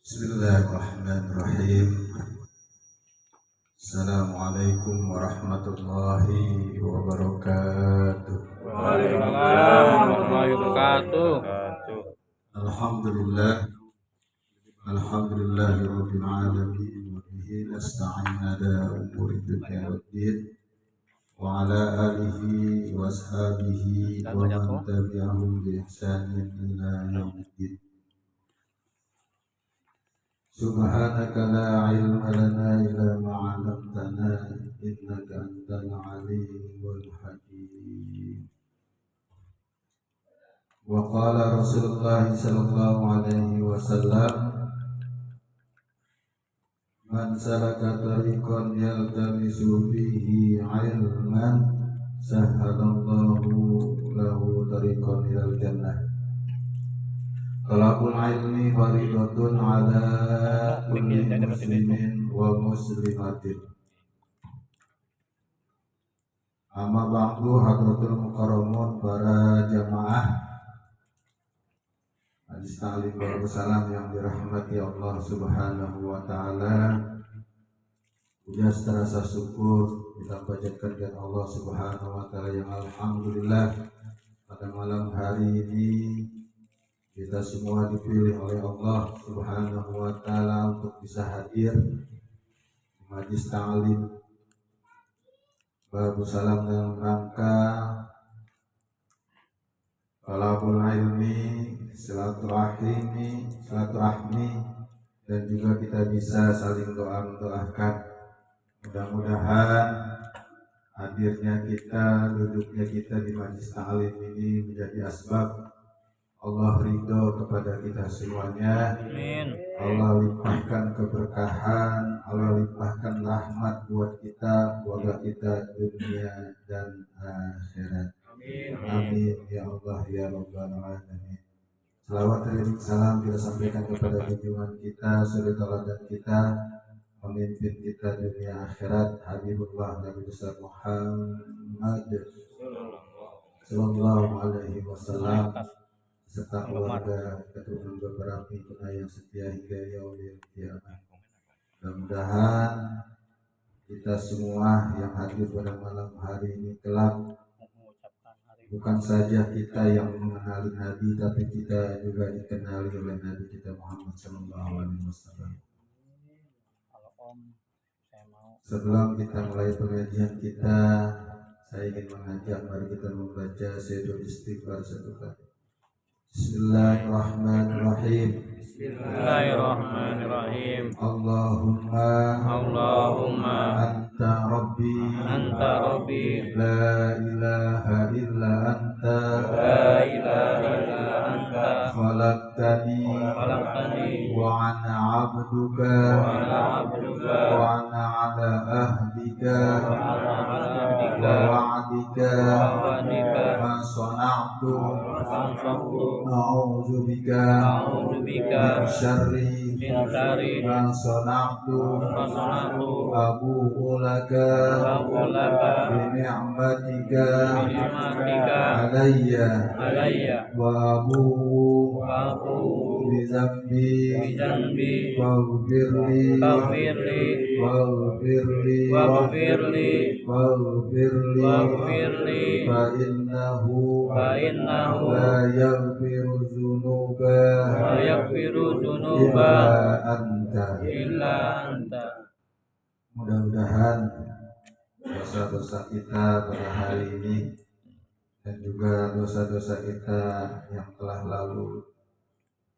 Bismillahirrahmanirrahim. Assalamualaikum warahmatullahi wabarakatuh. Waalaikumsalam warahmatullahi wabarakatuh. Alhamdulillah. Alhamdulillahirabbil alamin wa bihi nasta'in ala umuri dunya waddin wa ala alihi wa ashabihi wa man tabi'ahum bi ihsanin ila yaumiddin. Subhanaka la ilma lana illa ma 'allamtana innaka antal alimul hakim. Wa qala Rasulullah sallallahu alaihi wasallam, man salaka tariqan yaltamisu fihi 'ilman sahhalallahu lahu tariqan ilal jannah. Talabul ilmi faridatun ala kulli muslimin wa muslimatin. Amma ba'du, hadratul mukarramun, para jamaah Hadis Ta'lim Darussalam yang dirahmati Allah Subhanahu wa taala. Puja serasa syukur kita panjatkan kepada Allah Subhanahu wa taala yang alhamdulillah pada malam hari ini kita semua dipilih oleh Allah Subhanahu wa taala untuk bisa hadir di Majelis Ta'lim Darussalam dalam rangka talabul ilmi, silaturahmi, dan juga kita bisa saling mendoakan. Mudah-mudahan hadirnya kita, duduknya kita di Majelis Ta'lim ini menjadi asbab Allah ridho kepada kita semuanya. Amin. Allah limpahkan keberkahan, Allah limpahkan rahmat buat kita, keluarga kita dunia dan akhirat. Amin ya Allah ya Rabbal alamin. Selawat dan salam kita sampaikan kepada junjungan kita, suri teladan kita, pemimpin kita dunia akhirat, Habibullah Nabi besar Muhammad sallallahu alaihi wasallam, serta keluarga, keturunan beberapa pimpinan yang setia hingga yaumil qiyamah. Mudah-mudahan kita semua yang hadir pada malam hari ini kelak bukan saja kita yang mengenali Nabi, tapi kita juga dikenali oleh Nabi kita Muhammad sallallahu alaihi wasallam. Sebelum kita mulai pengajian kita, saya ingin mengajak mari kita membaca Sayyidul Istighfar satu kali. Bismillahirrahmanirrahim. Bismillahirrahmanirrahim. Allahumma anta rabbi la ilaha illa anta khalaqtani wa ana abduka wa ana ala ahdika wa wa'dika ma sana'tu a'udzu bika min syarri ma sana'tu abu'u laka bi ni'matika alayya wa abu'u bi dzambi waghfirli fa innahu la yaghfiru dzunuba illa anta. Mudah-mudahan dosa-dosa kita pada hari ini dan juga dosa-dosa kita yang telah lalu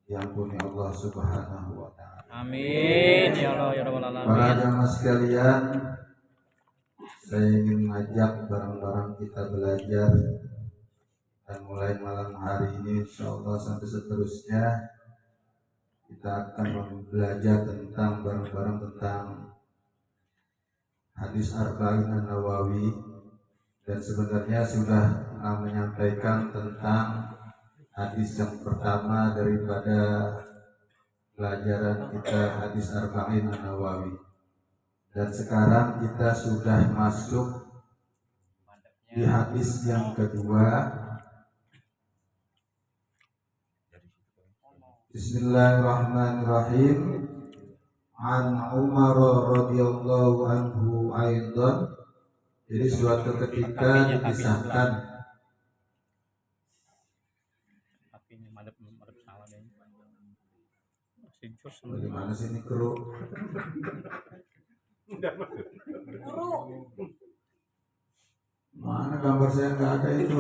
diampuni Allah Subhanahu wa taala. Amin ya Allah ya Rabbal alamin. Para jamaah sekalian, saya ingin mengajak bareng-bareng kita belajar, dan mulai malam hari ini insyaallah sampai seterusnya kita akan belajar tentang bareng-bareng tentang hadis Arba'in An-Nawawi, dan sebenarnya sudah menyampaikan tentang hadis yang pertama daripada pelajaran kita, hadis Arba'in An-Nawawi, dan sekarang kita sudah masuk di hadis yang kedua Bismillahirrahmanirrahim. An Umar radhiyallahu anhu aidan. Jadi suatu ketika dikisahkan bagaimana sih ini kru? Mana gambar saya nggak ada itu.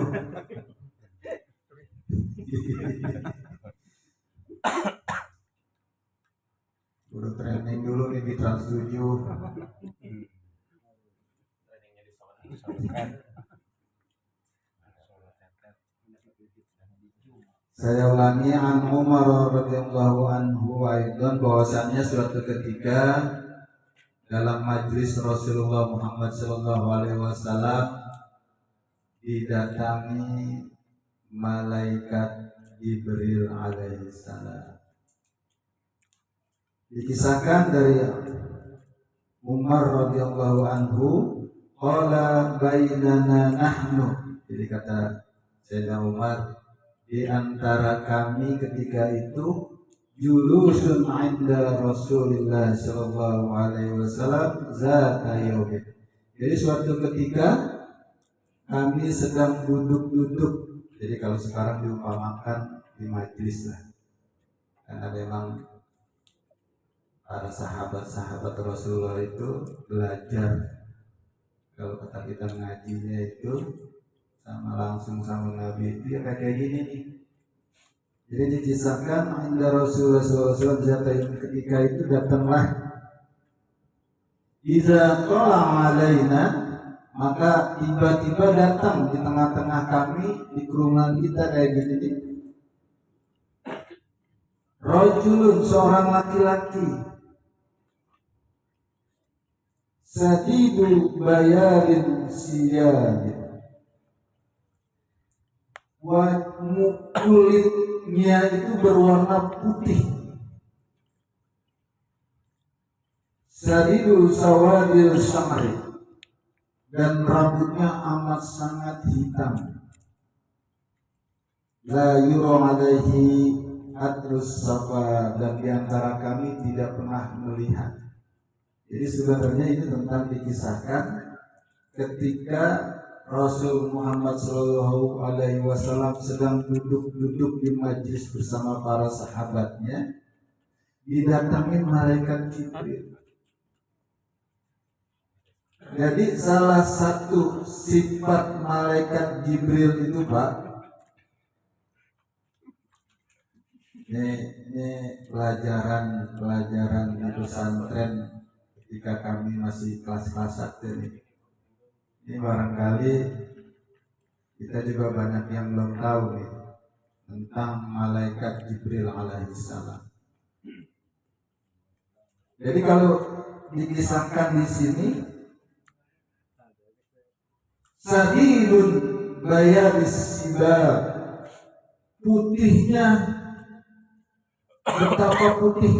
Udah training dulu nih di Trans 7. Saya ulangi, an Umar radhiyallahu anhu aidan, bahwasannya suatu ketika dalam majlis Rasulullah Muhammad sallallahu alaihi wasallam didatangi malaikat Jibril alaihi salam. Dikisahkan dari Umar radhiyallahu anhu, qala bainana nahnu. Jadi kata Sayyidina Umar, di antara kami ketika itu julusun 'inda Rasulillah sallallahu alaihi wasallam zata yaumin. Jadi suatu ketika kami sedang duduk-duduk. Jadi kalau sekarang diumpamakan di majlis lah. Karena memang para sahabat-sahabat Rasulullah itu belajar, kalau kata kita ngajinya itu sama langsung sama Nabi itu ya kayak gini nih. Jadi dikisahkan inda Rasulullah SAW ketika itu datanglah iza qala alaina, maka tiba-tiba datang di tengah-tengah kami, di kerumunan kita kayak gini nih, rajulun, seorang laki-laki, sadidu bayarin siyadin, kulitnya itu berwarna putih, sadidu sawadil syamri, dan rambutnya amat sangat hitam, la yura alaihi atrus safa, dan diantara kami tidak pernah melihat. Jadi sebenarnya ini tentang dikisahkan ketika Rasul Muhammad Sallallahu Alaihi Wasallam sedang duduk-duduk di majlis bersama para sahabatnya, didatangi malaikat Jibril. Jadi salah satu sifat malaikat Jibril itu, Pak, ini pelajaran di pesantren ketika kami masih kelas-kelas 1 nih. Ini barangkali kita juga banyak yang belum tahu nih tentang malaikat Jibril alaihissalam. Jadi kalau dikisahkan di sini, sadidun bayaris sibab, putihnya, betapa putih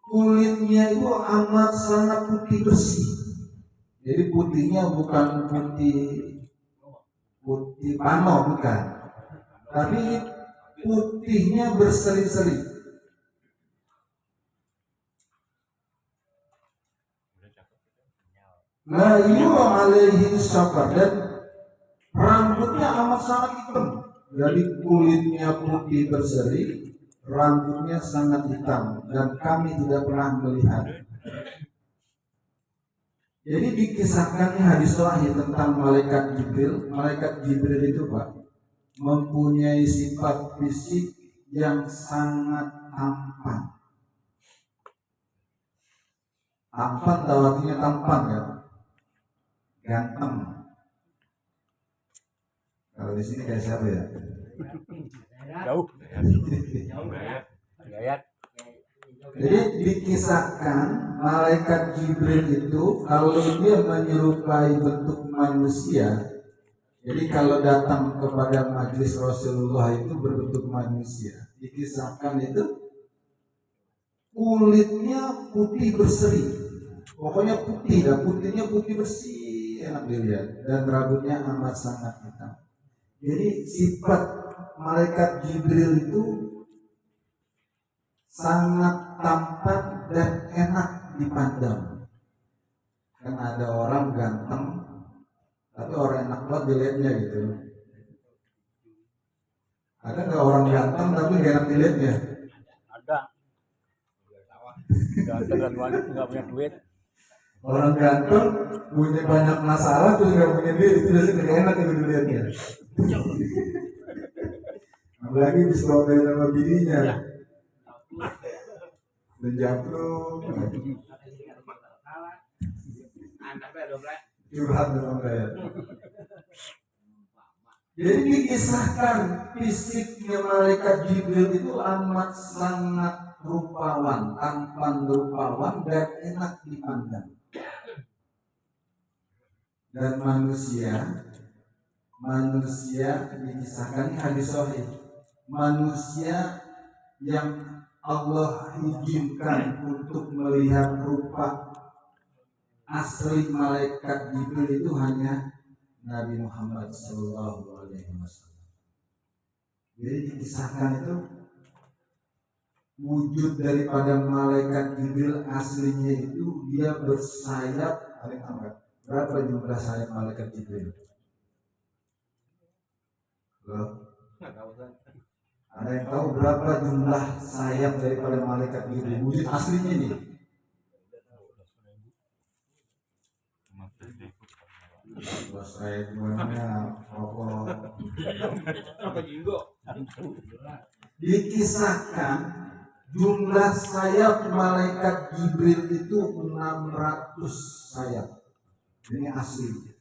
kulitnya itu amat sangat putih bersih. Jadi putihnya bukan putih pano, bukan, tapi putihnya berseri-seri. La yura alaihi syafar, dan rambutnya amat sangat hitam. Jadi kulitnya putih berseri, rambutnya sangat hitam, dan kami tidak pernah melihat. Jadi dikisahkannya hadis sahih tentang malaikat Jibril. Malaikat Jibril itu, Pak, mempunyai sifat fisik yang sangat tampan. Tampan tahu artinya tampan ya, ganteng. Kalau di sini kayak siapa ya? Jauh. Jadi dikisahkan malaikat Jibril itu kalau dia menyerupai bentuk manusia, jadi kalau datang kepada majlis Rasulullah itu berbentuk manusia, dikisahkan itu kulitnya putih berseri, pokoknya putih, dan putihnya putih bersih, enak dilihat, dan rambutnya amat sangat hitam. Jadi sifat malaikat Jibril itu sangat tampan dan enak dipandang. Kan ada orang ganteng tapi orang enak banget dilihatnya gitu. Ada nggak orang ganteng tapi nggak enak dilihatnya? Ada. Ganteng dan wanita nggak punya duit. Orang ganteng punya banyak masalah terus nggak punya duit, itu biasanya nggak enak itu dilihatnya. Apalagi diselotin sama bininya. Dan jatuh. Curhat dong kayak. Jadi dikisahkan fisiknya malaikat Jibril itu amat sangat rupawan, tampan rupawan dan enak dipandang. Dan manusia dikisahkan ini hadis sahih. Manusia yang Allah izinkan untuk melihat rupa asli malaikat Jibril itu hanya Nabi Muhammad SAW. Jadi dikisahkan itu wujud daripada malaikat Jibril aslinya itu dia bersayap. Berapa jumlah sayap malaikat Jibril? Loh? Ada yang tahu berapa jumlah sayap daripada malaikat Jibril? Wujud aslinya nih. Bos saya semuanya rokok. Dikisahkan jumlah sayap malaikat Jibril itu 600 sayap. Ini asli.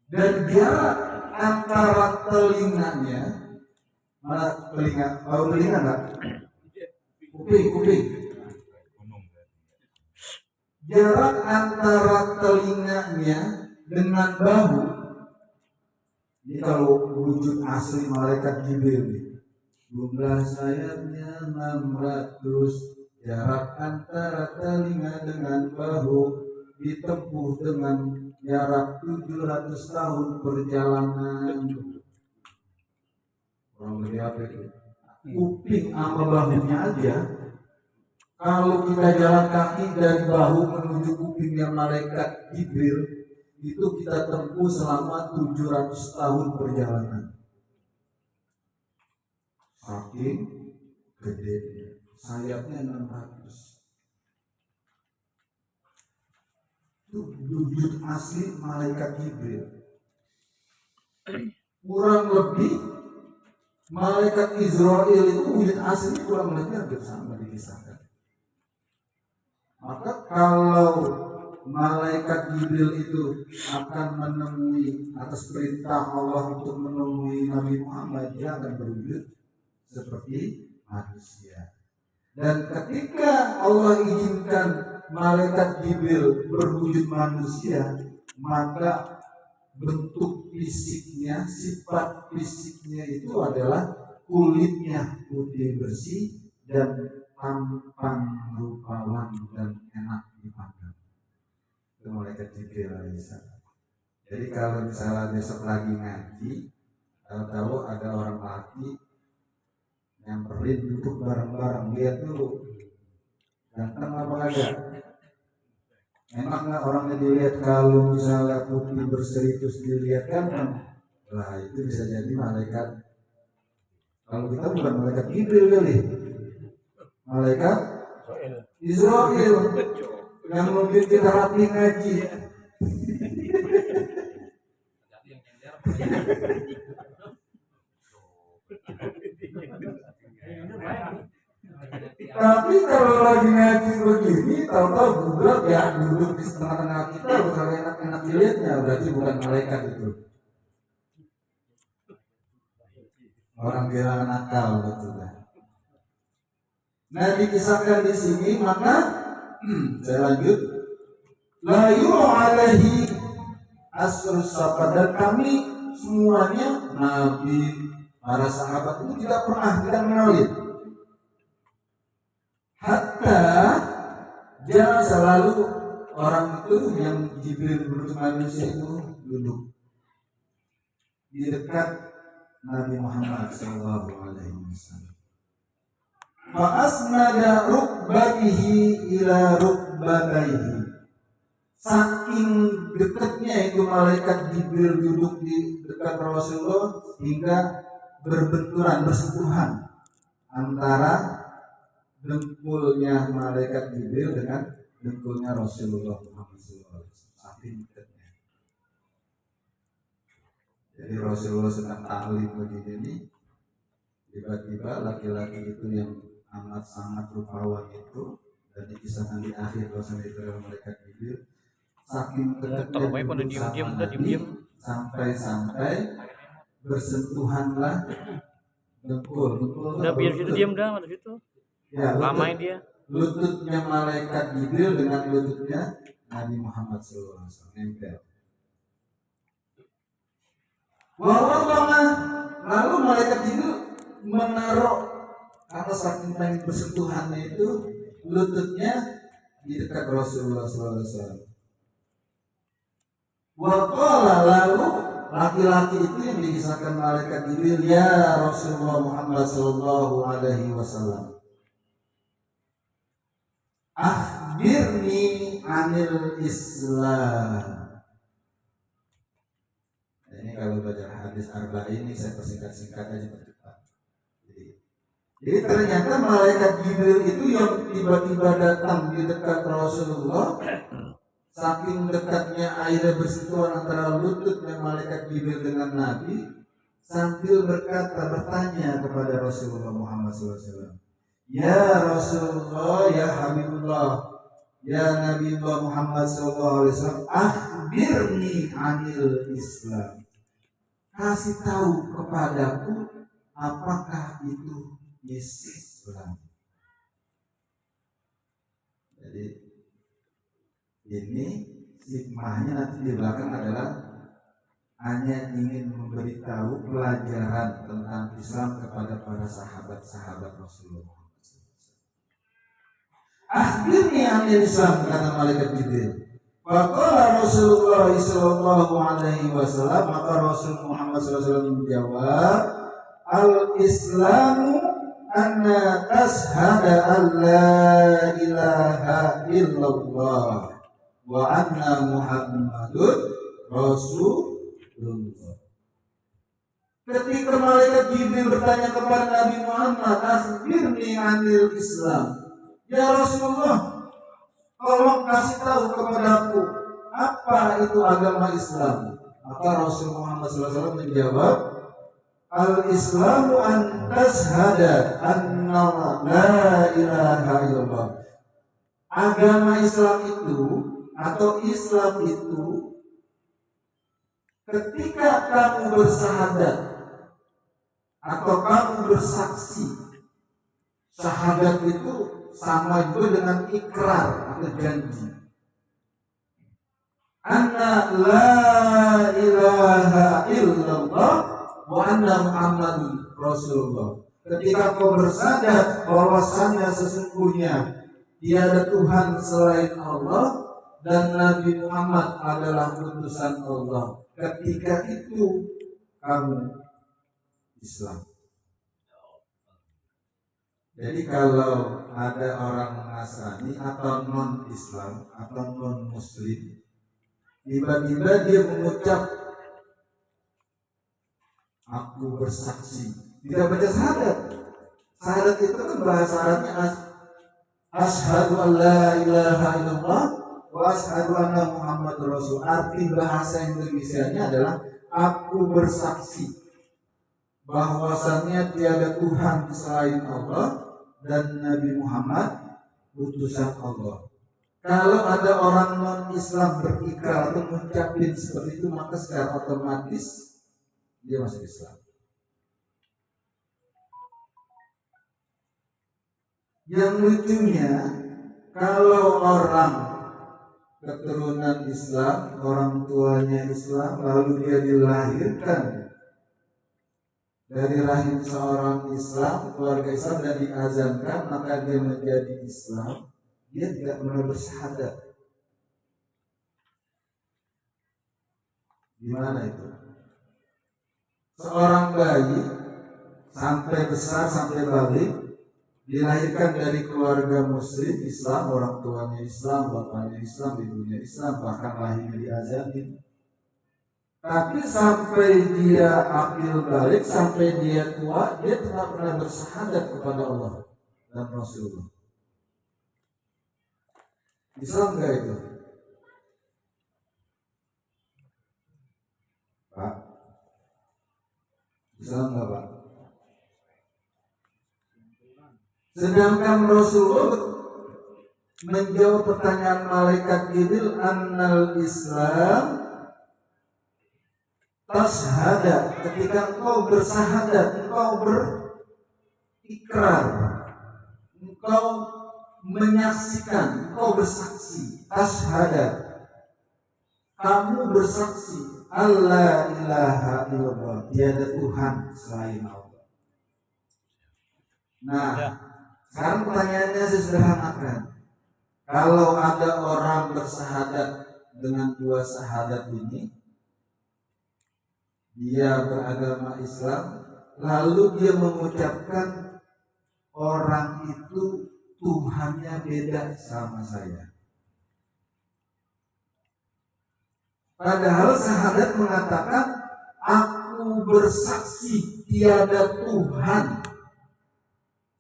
Dan jarak antara telinganya, tahu telinga enggak? Kuping. Jarak antara telinganya dengan bahu. Ini kalau wujud asli malaikat Jibril, jumlah sayapnya 600, jarak antara telinga dengan bahu ditempuh dengan jarak 700 tahun perjalanan. Orang gede apa itu? Kuping sama bahunya aja. Kalau kita jalan kaki dari bahu menuju kupingnya malaikat Jibril, itu kita tempuh selama 700 tahun perjalanan. Saking gede, sayapnya 600. Itu wujud asli malaikat Jibril. Kurang lebih malaikat Israel itu wujud asli kurang lebih hampir sama dikisahkan. Maka kalau malaikat Jibril itu akan menemui atas perintah Allah untuk menemui Nabi Muhammad, dia akan berwujud seperti manusia. Dan ketika Allah izinkan malaikat Jibril berwujud manusia, maka bentuk fisiknya, sifat fisiknya itu adalah kulitnya putih bersih dan tampan rupawan dan enak dipandang. Itu malaikat Jibril alaihissalam. Jadi kalau misalnya besok lagi ngaji, tahu ada orang laki nyamperin duduk bareng-bareng, lihat dulu ganteng apa kagak, enak nggak orangnya dilihat. Kalau misalnya putih berseri terus dilihat ganteng, lah itu bisa jadi malaikat. Kalau kita bukan malaikat Jibril kali, malaikat Israel yang mungkin kita rapi ngaji. Tapi kalau lagi ngaji begini, tahu-tahu budak ya duduk di tengah-tengah kita, bukan enak-enak dilihatnya, berarti bukan malaikat itu. Orang kehilangan akal betul. Nah, dikisahkan di sini, maka saya lanjut. La yu'u alaihi asrus safa, dan kami semuanya, Nabi, para sahabat itu tidak mengenali. Hatta jangan selalu orang itu yang Jibril bertemu manusia itu duduk di dekat Nabi Muhammad SAW. fa asnada rukbatihi ila rukbataihi. Saking dekatnya itu malaikat Jibril duduk di dekat Rasulullah hingga berbenturan, bersentuhan antara dengkulnya malaikat Jibril dengan dengkulnya Rasulullah Muhammad SAW. Saking dekatnya. Jadi Rasulullah sedang ta'lim begini, tiba-tiba laki-laki itu yang amat sangat rupawan itu, dan dikisahkan di akhir Rasulullah itu adalah malaikat Jibril, saking dekatnya duduk sama Nabi sampai bersentuhanlah dengkul. Udah biar situ diam dah, ada situ. Ya, Lamain dia. lututnya malaikat Jibril dengan lututnya Nabi Muhammad SAW nempel. Lalu malaikat Jibril menaruh karena saking pengen bersentuhannya itu lututnya di dekat Rasulullah SAW. Waqala, lalu laki-laki itu yang dikisahkan malaikat Jibril, ya Rasulullah Muhammad sallallahu alaihi wasallam, akhbirni anil Islam. Nah, ini kalau baca hadis arba'in ini saya persingkat-singkat aja berdepan. Jadi ternyata malaikat Jibril itu yang tiba-tiba datang di dekat Rasulullah, saking dekatnya airnya bersentuhan antara lututnya malaikat Jibril dengan Nabi, sambil bertanya kepada Rasulullah Muhammad SAW, ya Rasulullah, ya Habibullah, ya Nabiullah Muhammad SAW, akhbirni anil Islam, kasih tahu kepadaku apakah itu Islam. Jadi ini hikmahnya nanti di belakang adalah hanya ingin memberitahu pelajaran tentang Islam kepada para sahabat-sahabat Rasulullah. Akhirnya anil Islam, kata malaikat Jibril. Faqala Rasulullah sallallahu alaihi wasallam, maka Rasul Muhammad SAW menjawab, al-Islamu anna tashhada an la ilaha illallah wa anna Muhammadun Rasulullah. Ketika malaikat Jibril bertanya kepada Nabi Muhammad, akhbirni anil Islam, ya Rasulullah, tolong kasih tahu kepadaku apa itu agama Islam. Maka Rasul Muhammad SAW menjawab, al-Islamu an tashhada anna la ilaha illallah. Agama Islam itu atau Islam itu ketika kamu bersahadat atau kamu bersaksi. Syahadat itu sama juga dengan ikrar atau janji. Anna la ilaha illallah wa anna Muhammadun Rasulullah. Ketika kau bersahadat bahwasannya sesungguhnya tiada Tuhan selain Allah dan Nabi Muhammad adalah utusan Allah, ketika itu kamu Islam. Jadi kalau ada orang Nasrani atau non-Islam atau non-Muslim, tiba-tiba dia mengucap aku bersaksi, tidak baca syahadat. Syahadat itu kan bahasa Arabnya asyhadu an la ilaha illallah wa asyhadu anna Muhammadur Rasul. Arti bahasa Indonesianya adalah aku bersaksi bahwasannya tiada Tuhan selain Allah dan Nabi Muhammad utusan Allah. Kalau ada orang non-Islam berikrar atau mengucapin seperti itu, maka secara otomatis dia masuk Islam. Yang lucunya, kalau orang keturunan Islam, orang tuanya Islam, lalu dia dilahirkan dari rahim seorang Islam, keluarga Islam, dan diazankan, maka dia menjadi Islam. Dia tidak pernah bersyahadat. Gimana itu? Seorang bayi sampai besar, sampai balik, dilahirkan dari keluarga muslim Islam, orang tuanya Islam, bapaknya Islam, ibunya Islam, bahkan lahirnya diazanin. Tapi sampai dia akil balik, sampai dia tua, dia tidak pernah bersyahadat kepada Allah dan Rasulullah. Islam enggak itu? Pak? Islam enggak, Pak? Sedangkan Rasulullah menjawab pertanyaan malaikat Jibril, annal Islam tashhada, ketika engkau bersahadat, engkau berikrar, engkau menyaksikan, engkau bersaksi, tashhada, kamu bersaksi, Allah ilaha illallah, tiada Tuhan selain Allah. Nah, sekarang pertanyaannya saya sederhanakan. Kalau ada orang bersahadat dengan dua syahadat ini, dia beragama Islam, lalu dia mengucapkan orang itu Tuhannya beda sama saya. Padahal syahadat mengatakan aku bersaksi tiada Tuhan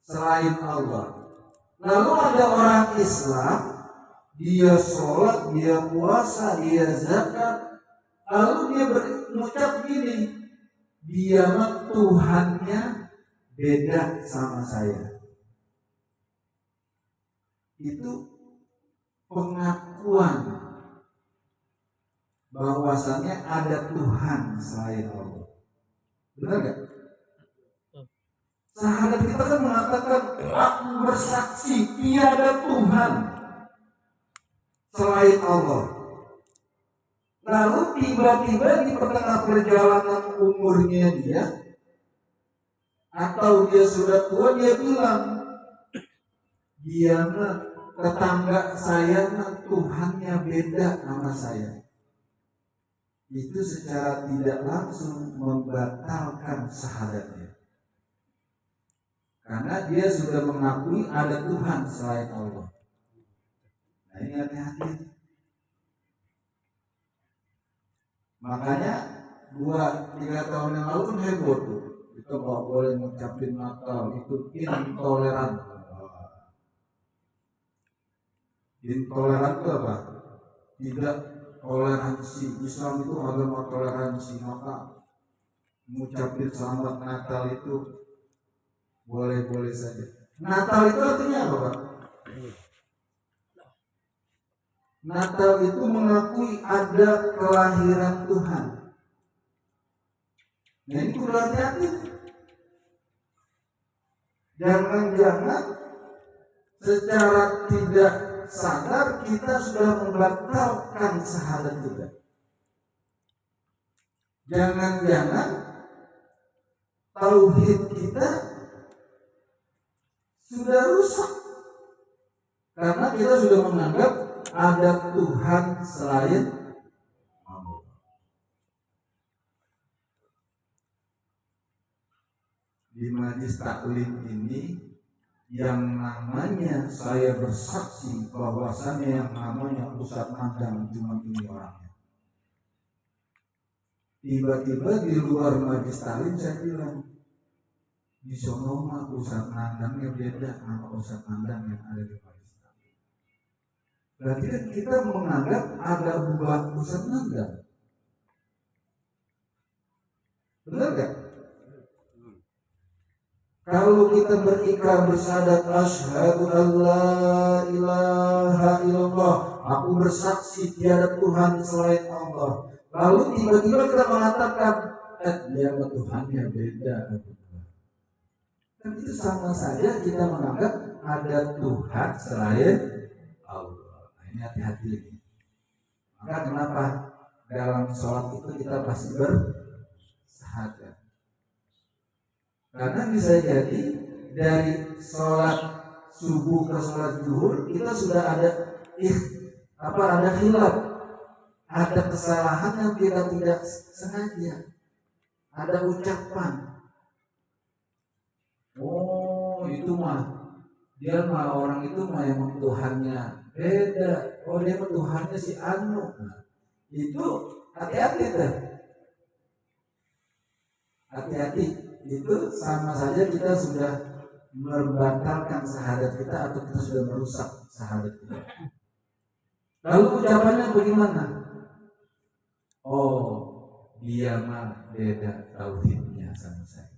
selain Allah. Lalu ada orang Islam, dia sholat, dia puasa, dia zakat, lalu dia mengucap gini, dia mah Tuhannya beda sama saya. Itu pengakuan bahwasannya ada Tuhan selain Allah. Benar gak? Sahabat kita kan mengatakan aku bersaksi tiada Tuhan selain Allah. Lalu tiba-tiba di tengah perjalanan umurnya dia, atau dia sudah tua, dia bilang, dia mah tetangga saya mah Tuhannya beda sama saya. Itu secara tidak langsung membatalkan syahadatnya. Karena dia sudah mengakui ada Tuhan selain Allah. Nah ini hati-hati. Makanya 2-3 tahun yang lalu kan heboh tuh. Kita nggak boleh ngucapin Natal, itu intoleran. Intoleran itu apa? Tidak toleransi. Islam itu agama toleransi. Maka mengucapin selamat Natal itu boleh-boleh saja. Natal itu artinya apa, Pak? Natal itu mengakui ada kelahiran Tuhan. Nah ini perlu hati-hati. Jangan-jangan secara tidak sadar kita sudah membatalkan syahadat kita. Jangan-jangan tauhid kita sudah rusak karena kita sudah menganggap ada Tuhan selain Allah. Di majlis taklim ini yang namanya saya bersaksi bahwasannya yang namanya Ustadz Mandang cuma ini orangnya. Tiba-tiba di luar majlis taklim saya bilang, di sono mah Ustadz Mandangnya beda sama Ustadz Mandang yang ada di majlis taklim. Berarti kan kita menganggap ada buah Ustadz Mandang. Benar gak? Kalau kita berikrar bersyahadat asyhadu alla ilaha illallah, aku bersaksi tiada Tuhan selain Allah. Lalu tiba-tiba kita mengatakan dia sama Tuhannya beda. Kan itu sama saja kita menganggap ada Tuhan selain Allah. Nah, ini hati-hati lagi. Maka kenapa dalam sholat itu kita pasti bersyahadat? Karena bisa jadi dari sholat subuh ke sholat zuhur kita sudah ada khilaf, ada kesalahan yang kita tidak sengaja, ada ucapan, oh itu mah Dia mah orang itu mah yang Tuhannya beda. Oh dia mah Tuhannya si anu. Nah, itu hati-hati tuh. Hati-hati. Itu sama saja kita sudah membatalkan syahadat kita atau kita sudah merusak syahadat kita. Lalu ucapannya bagaimana? Oh, dia mah beda tauhidnya sama saya.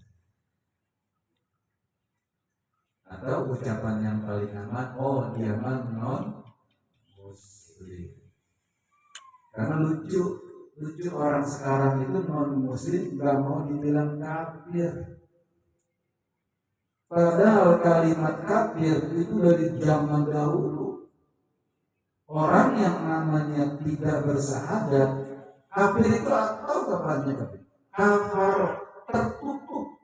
Atau ucapan yang paling aman, oh dia mah non muslim. Karena lucu orang sekarang itu non muslim nggak mau dibilang kafir. Padahal kalimat kafir itu dari zaman dahulu. Orang yang namanya tidak bersyahadat, kafir itu atau kapannya kafir? Kafar, tertutup.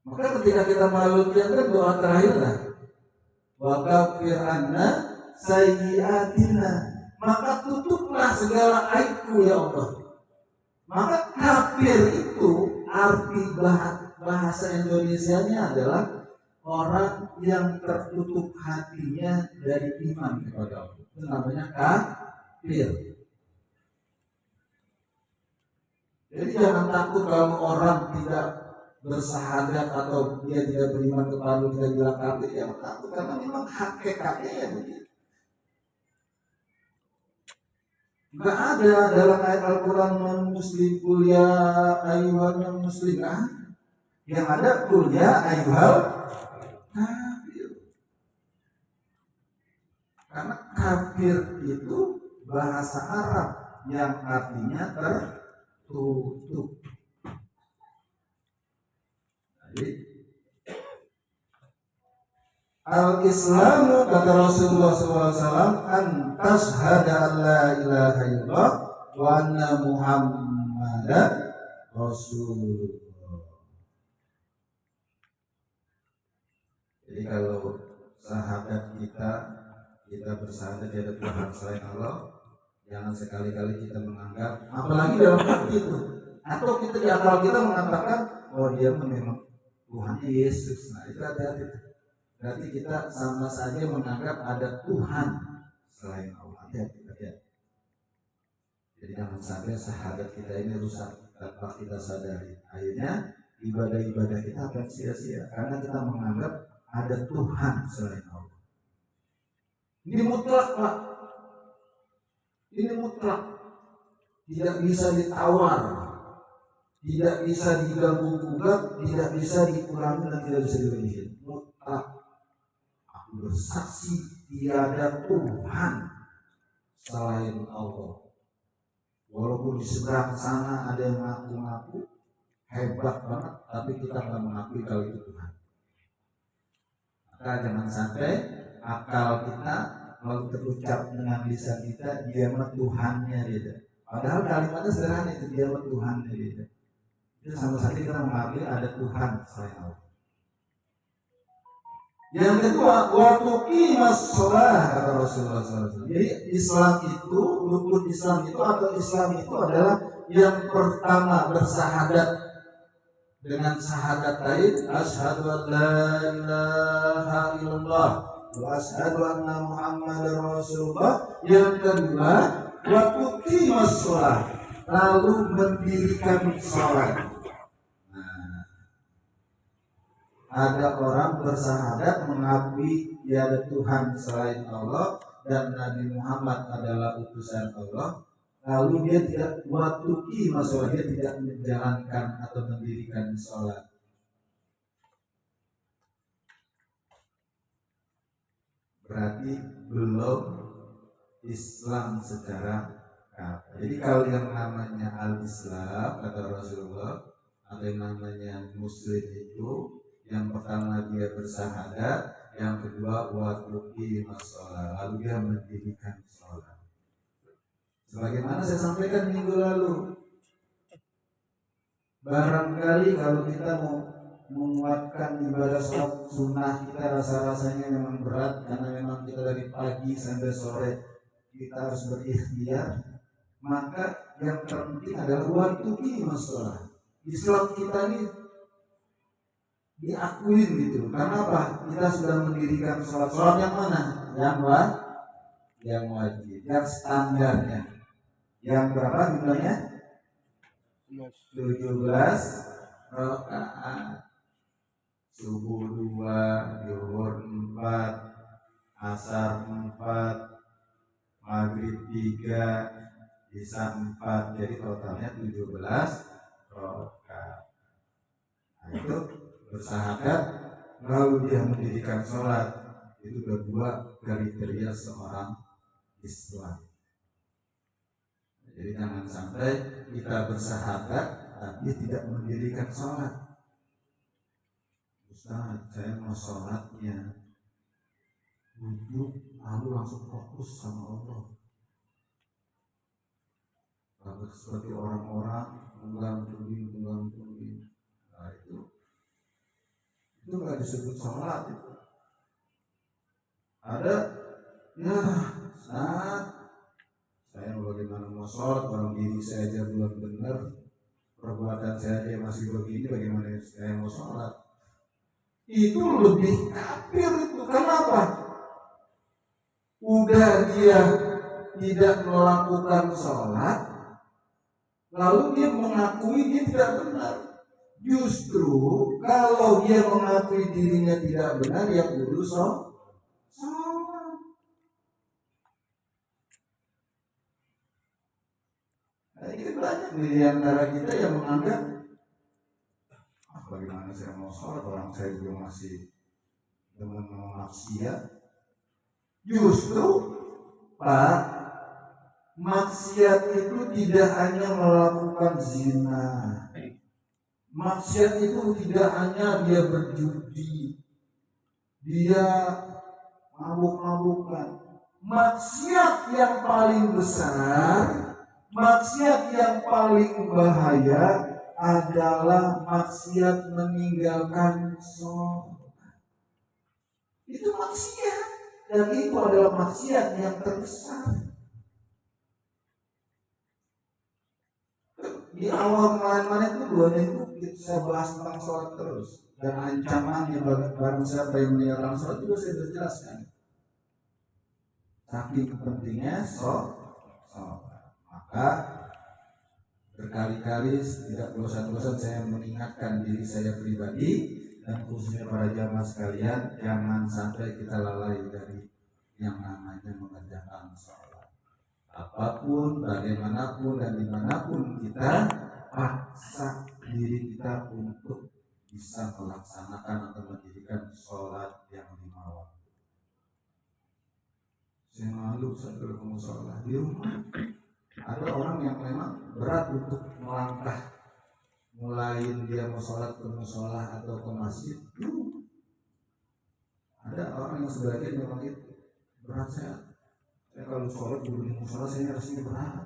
Maka ketika kita melanjutkan doa terakhir lah, wa kafir anna sayyi'atina, maka tutuplah segala aibku ya Allah. Maka kafir itu arti bahasa Indonesianya adalah orang yang tertutup hatinya dari iman kepada Allah. Itu namanya kafir. Jadi jangan takut kalau orang tidak bersahadat atau dia tidak beriman kepada Allah, kita bilang kafir. Jangan takut karena memang hakikatnya ya begitu. Nggak ada dalam ayat Al-Quran non muslim kuliah ayuhan non muslim kan? Yang ada kuliah ayuhal kafir. Karena kafir itu bahasa Arab yang artinya tertutup. Jadi Al-Islamu kata Rasulullah SAW an tashhada an la ilaha illallah wa anna Muhammadan Rasulullah. Jadi kalau sahadat kita bersahadat ada Tuhan selain Allah, jangan sekali-kali kita menganggap, apalagi dalam hati itu, atau kita di akal kita mengatakan, oh dia memang Tuhan Yesus. Nah itu hati-hati. Berarti kita sama saja menganggap ada Tuhan selain Allah. Hati-hati. Jadi jangan sampai sahadat kita ini rusak tanpa kita sadari. Akhirnya ibadah-ibadah kita akan sia-sia karena kita menganggap ada Tuhan selain Allah. Ini mutlak Pak. Ini mutlak. Tidak bisa ditawar, tidak bisa diganggu-gugat, tidak bisa dikurangi dan tidak bisa dilebihin. Mutlak. Aku bersaksi tiada Tuhan selain Allah. Walaupun di seberang sana ada yang ngaku-ngaku hebat banget, tapi kita nggak mengakui kalau itu Tuhan. Maka jangan sampai akal kita lalu terucap dengan lisan kita dia mah Tuhannya gitu. Padahal kalimatnya sederhana itu dia mah Tuhannya gitu. Itu sama saja kita mengakui ada Tuhan selain Allah. Yang kedua, waktu qimas shalah kata Rasulullah SAW. Jadi Islam itu, rukun Islam itu atau Islam itu adalah yang pertama bersahadat dengan syahadat lain, asyhadu an la ilaha illallah wa asyhadu anna Muhammadar Rasulullah. Yang kedua, waktu qimas shalah, lalu mendirikan salat. Ada orang bersahadat mengakui tiada Tuhan selain Allah dan Nabi Muhammad adalah utusan Allah, lalu dia tidak watuki, maksudnya dia tidak menjalankan atau mendirikan sholat. Berarti belum Islam secara kafir. Jadi kalau yang namanya al-Islam kata Rasulullah atau yang namanya Muslim itu, yang pertama dia bersahadat, yang kedua watuki masalah, lalu dia mendirikan sholat. Sebagaimana saya sampaikan minggu lalu, barangkali kalau kita mau menguatkan ibadah sholat sunnah kita rasa-rasanya memang berat karena memang kita dari pagi sampai sore kita harus berikhtiar, maka yang terpenting adalah watuki masalah. Islam kita ini diakuin gitu. Karena apa? Kita sudah mendirikan sholat yang mana? Yang wajib, yang standarnya. Yang berapa jumlahnya? 17 rakaat. Subuh 2, zuhur 4, asar 4, maghrib 3, isya 4. Jadi totalnya 17 rakaat. Nah, itu bersahadat lalu dia mendirikan sholat. Itu kedua kriteria seorang Islam. Jadi jangan sampai kita bersahadat tapi tidak mendirikan sholat. Ustaz, saya mau sholatnya duduk lalu langsung fokus sama Allah. Lalu seperti orang-orang tunggang-tunggang. Nah, itu nggak disebut sholat itu. Ada ya saat saya bagaimana mau sholat, orang diri saya aja belum benar, perbuatan saya aja masih begini, bagaimana saya mau sholat? Itu lebih kafir itu. Kenapa? Udah dia tidak melakukan sholat, lalu dia mengakui dia tidak benar. Justru kalau dia mengakui dirinya tidak benar, ya kudu sholat. Nah, ini banyak di antara kita yang menganggap bagaimana saya mau sholat, orang saya juga masih dengan maksiat. Justru Pak, maksiat itu tidak hanya melakukan zina. Maksiat itu tidak hanya dia berjudi, dia mabuk-mabukan. Maksiat yang paling besar, maksiat yang paling bahaya adalah maksiat meninggalkan sholat. Itu maksiat, dan itu adalah maksiat yang terbesar. Di awal kemarin itu duanya itu saya bahas tentang sholat terus, dan ancamannya barang siapa yang meninggalkan sholat juga saya sudah jelaskan. Saking pentingnya sholat, maka berkali-kali tidak bosan-bosan saya mengingatkan diri saya pribadi dan khususnya para jamaah sekalian, jangan sampai kita lalai dari yang namanya mengerjakan sholat. Apapun, bagaimanapun dan dimanapun kita paksa diri kita untuk bisa melaksanakan atau mendirikan sholat yang 5 waktu. Saya malu saat bertemu sholat di rumah. Ada orang yang memang berat untuk melangkah, mulai dia mau sholat ke musola atau ke masjid. Ada orang yang sebagian memang itu berat. Saya kalau sholat dulu di musola saya rasanya berat.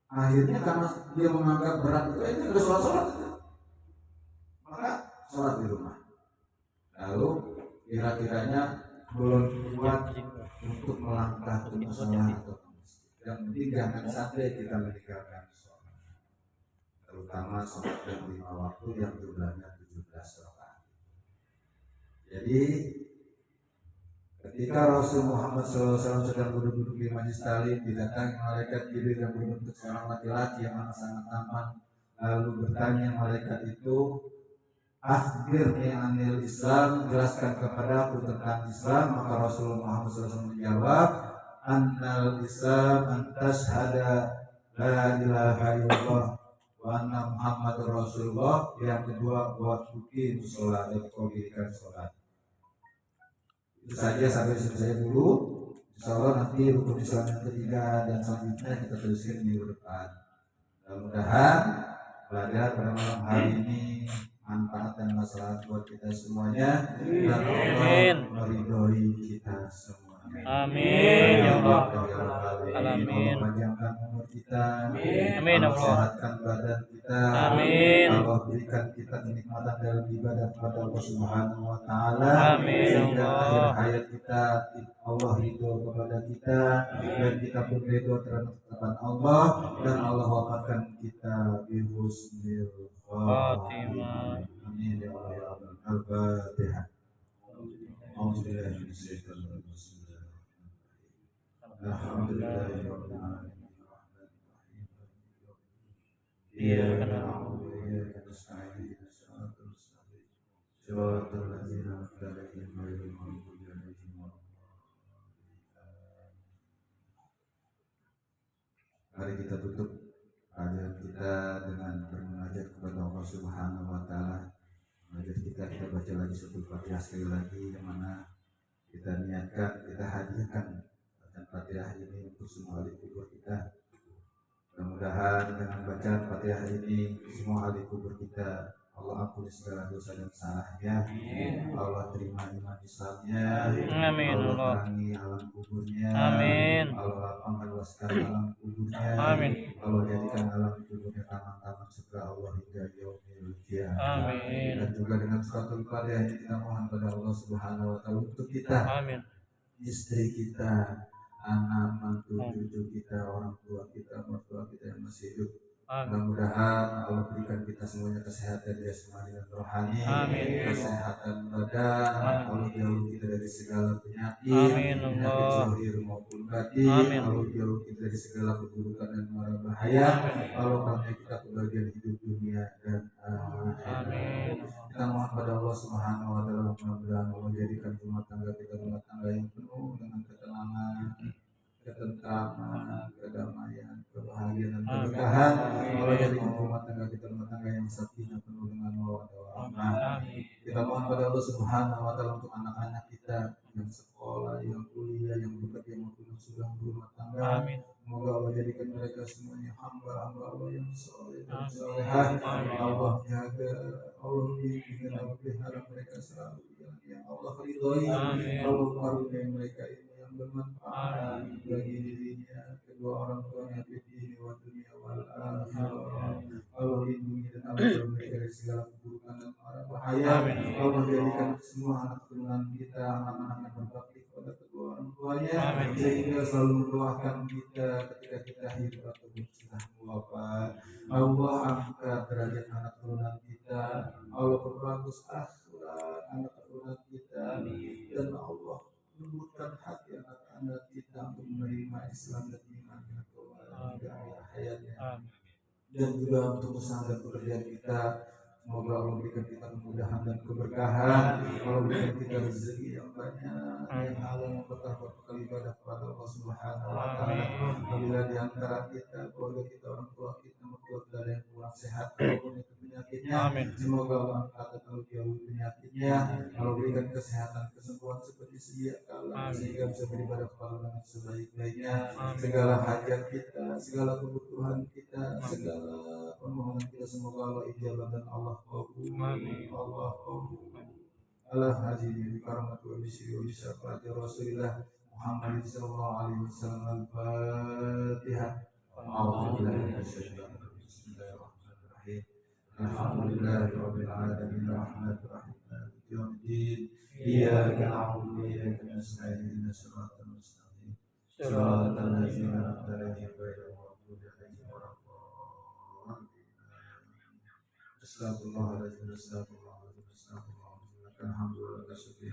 Akhirnya karena dia menganggap berat itu, ini udah sholat maka sholat di rumah. Lalu kira-kiranya belum kuat untuk melangkah ke musola atau yang penting jangan sampai kita meninggalkan sholat, terutama sholat yang 5 waktu yang jumlahnya 17 rakaat. Jadi ketika Rasul Muhammad SAW sedang duduk di majlis taklim, didatangi malaikat Jibril yang berbentuk seorang laki-laki yang sangat tampan. Lalu bertanya malaikat itu, akhbirni anil Islam, jelaskan kepadaku tentang Islam. Maka Rasul Muhammad SAW menjawab, annal Islam antashhada la ilaha illallah wa anna Muhammadur Rasulullah. Yang kedua, buat tuqim sholat, dan kau dirikan sholat. Itu saja sampai sini saya dulu. Insyaallah nanti rukun Islam yang ketiga dan selanjutnya kita teruskan minggu depan. Mudah-mudahan belajar pada malam hari ini manfaat dan maslahat buat kita semuanya, dan Allah meridhoi kita semua. Amin ya Allah. Amin. Panjangkan umur kita. Amin ya Allah. Sehatkan badan kita. Amin. Allah berikan kita kenikmatan dalam ibadah kepada Allah Subhanahu wa taala. Amin ya Sehingga Allah. akhir hayat kita Allah ridho kepada kita, dan kita pun ridho terhadap ketetapan Allah, dan Allah wafatkan kita bi husnil khatimah. Amin ya Allah ya Rabbal Al-Fatihah. Auzubillahi minasyaitonir rajim. Alhamdulillahirabbil alamin. Iyyaka na'budu wa iyyaka nasta'in. Ihdinas siratal mustaqim. Shiratal ladzina an'amta 'alaihim ghairil maghdubi 'alaihim waladdallin. Mari kita tutup kajian kita dengan bermunajat kepada Allah Subhanahu wa taala. Munajat kita baca lagi satu Fatihah sekali lagi, yang mana kita niatkan, kita hadiahkan bacaan Fatihah ini untuk semua ahli kubur kita. Mudah-mudahan dengan bacaan Fatihah ini semua ahli kubur kita Allah ampuni segala dosa dan salahnya. Allah terima iman Islamnya. Amin. Allah terangi alam kuburnya. Amin. Allah lapangkan luaskan alam kuburnya. Amin. Allah jadikan alam kuburnya taman-taman surga Allah hingga yaumil qiyamah. Amin. Dan juga dengan suratul Fatihah ini kita mohon pada Allah Subhanahu wa taala untuk kita, Amin. istri kita, anak, mantu, cucu kita, orang tua kita, mertua kita yang masih hidup. Mudah-mudahan Allah berikan kita semuanya kesehatan jasmani dan rohani, kesehatan badan. Allah jauh kita dari segala penyakit, penyakit zahir maupun batin. Allah jauh kita dari segala keburukan dan mara bahaya. Allah berikan kita kebahagiaan hidup dunia dan akhirat. Kita mohon pada Allah Subhanahu wa taala, mudah-mudahan Allah jadikan rumah tangga kita rumah tangga yang penuh dengan ketenangan, ketentraman, kedamaian, kebahagiaan dan keberkahan. Allah jadikan rumah tangga kita rumah tangga yang sakinah penuh dengan mawaddah warahmah. Kita mohon pada Allah Subhanahu wa taala untuk anak-anak kita yang sekolah, yang kuliah, yang bekerja maupun yang sudah berumah tangga. Semoga Allah jadikan mereka semuanya hamba-hamba Allah yang soleh dan solehah. Allah jaga, Allah bimbing, Allah pelihara mereka selalu yang Allah ridhoi. Allah karuniai mereka ini yang bermanfaat bagi dirinya, kedua orang tuanya di dunia wa dunia wal akhirah. Allah lindungi dan Allah jauhi mereka dari segala keburukan dan mara bahaya. Allah jadikan semua anak keturunan kita anak-anak yang berbakti kepada kedua orang tuanya, sehingga selalu mendoakan kita ketika kita hidup atau sudah wafat. Allah angkat derajat anak keturunan kita, Allah perbagus akhlak anak keturunan kita, dan Allah lembutkan hati anak-anak kita untuk menerima Islam dan iman hingga akhir hayatnya. Dan juga untuk usaha dan pekerjaan kita, semoga Allah berikan kita kemudahan dan keberkahan. Allah berikan kita rezeki yang banyak, yang halal, yang berkah berkah ibadah kepada Allah Subhanahu wa taala. Apabila di antara kita, keluarga kita, orang tua kita, mertua kita ada yang kurang sehat ataupun itu penyakitnya, semoga Allah angkat atau jauhi penyakitnya. Allah berikan kesehatan, kesembuhan seperti sedia kala, sehingga bisa beribadah kepada Allah dengan sebaik-baiknya. Segala hajat kita, segala kebutuhan kita, segala permohonan kita, semoga Allah ijabah dan Allah qabul. Allah qabul. Allah haji karamatu wa bisyri wa syafaati Rasulillah Muhammad sallallahu alaihi wasallam. Al-Fatihah. A'udzubillahi minasyaitonir rajim. Bismillahirrahmanirrahim. Alhamdulillahirabbil alamin arrahmanir rahim maliki yaumiddin. Iyyaka na'budu wa iyyaka nasta'in. Ihdinas siratal mustaqim. Shiratal ladzina an'amta 'alaihim ghairil maghdubi 'alaihim waladdallin. Astagfirullahaladzim, astagfirullahaladzim, astagfirullahaladzim. Alhamdulillah, syukur